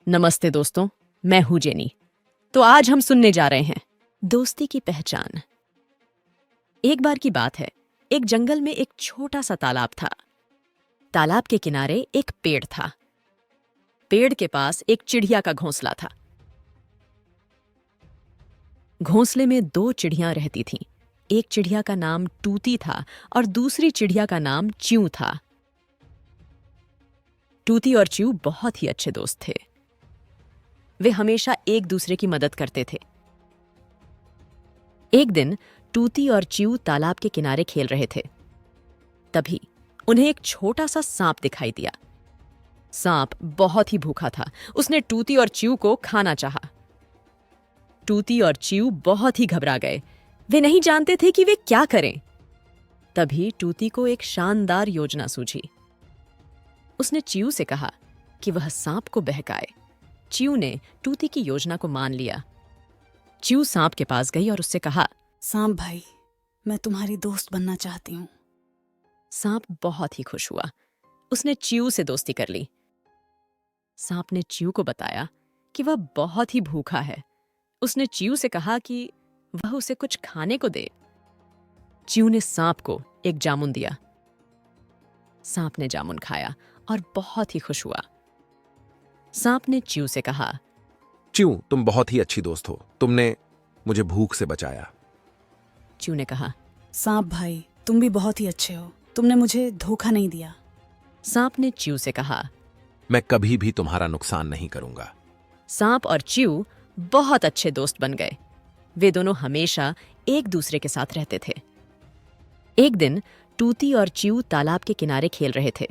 नमस्ते दोस्तों, मैं हूं जेनी। तो आज हम सुनने जा रहे हैं दोस्ती की पहचान। एक बार की बात है, एक जंगल में एक छोटा सा तालाब था। तालाब के किनारे एक पेड़ था। पेड़ के पास एक चिड़िया का घोंसला था। घोंसले में दो चिड़ियां रहती थीं। एक चिड़िया का नाम टूती था और दूसरी चिड़िया का नाम च्यूं था। टूती और च्यूं बहुत ही अच्छे दोस्त थे। वे हमेशा एक दूसरे की मदद करते थे। एक दिन टूती और च्यू तालाब के किनारे खेल रहे थे। तभी उन्हें एक छोटा सा सांप दिखाई दिया। सांप बहुत ही भूखा था। उसने टूती और च्यू को खाना चाहा। टूती और च्यू बहुत ही घबरा गए। वे नहीं जानते थे कि वे क्या करें। तभी टूती को एक शानदार योजना सूझी। उसने च्यू से कहा कि वह सांप को बहकाए। च्यू ने टूती की योजना को मान लिया। च्यू सांप के पास गई और उससे कहा, सांप भाई, मैं तुम्हारी दोस्त बनना चाहती हूँ। सांप बहुत ही खुश हुआ। उसने च्यू से दोस्ती कर ली। सांप ने च्यू को बताया कि वह बहुत ही भूखा है। उसने च्यू से कहा कि वह उसे कुछ खाने को दे। च्यू ने सांप को एक जामुन दिया। सांप ने जामुन खाया और बहुत ही खुश हुआ। सांप ने च्यू से कहा, च्यू, तुम बहुत ही अच्छी दोस्त हो। तुमने मुझे भूख से बचाया। च्यू ने कहा। सांप भाई, तुम भी बहुत ही अच्छे हो। तुमने मुझे धोखा नहीं दिया। सांप ने च्यू से कहा। मैं कभी भी तुम्हारा नुकसान नहीं करूंगा। सांप और च्यू बहुत अच्छे दोस्त बन गए। वे दोनों हमेशा एक दूसरे के साथ रहते थे। एक दिन टूती और च्यू तालाब के किनारे खेल रहे थे।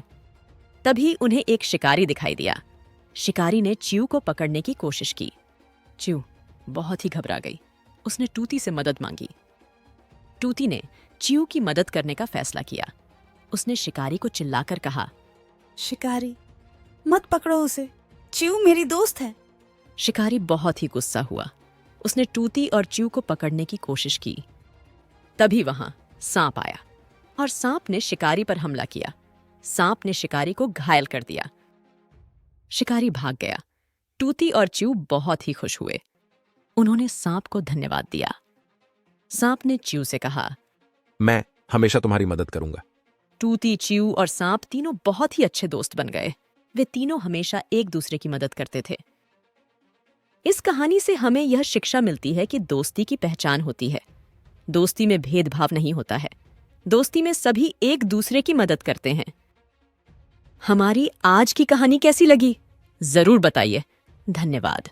तभी उन्हें एक शिकारी दिखाई दिया। शिकारी ने च्यू को पकड़ने की कोशिश की। च्यू बहुत ही घबरा गई। उसने टूती से मदद मांगी। टूती ने च्यू की मदद करने का फैसला किया। उसने शिकारी को चिल्लाकर कहा, शिकारी, मत पकड़ो उसे। च्यू मेरी दोस्त है। शिकारी बहुत ही गुस्सा हुआ। उसने टूती और च्यू को पकड़ने की कोशिश की। तभी वहां सांप आया और सांप ने शिकारी पर हमला किया। सांप ने शिकारी को घायल कर दिया। शिकारी भाग गया। टूती और च्यू बहुत ही खुश हुए। उन्होंने सांप को धन्यवाद दिया। सांप ने च्यू से कहा, मैं हमेशा तुम्हारी मदद करूंगा। टूती, च्यू और सांप तीनों बहुत ही अच्छे दोस्त बन गए। वे तीनों हमेशा एक दूसरे की मदद करते थे। इस कहानी से हमें यह शिक्षा मिलती है कि दोस्ती की पहचान होती है। दोस्ती में भेदभाव नहीं होता है। दोस्ती में सभी एक दूसरे की मदद करते हैं। हमारी आज की कहानी कैसी लगी? जरूर बताइए। धन्यवाद।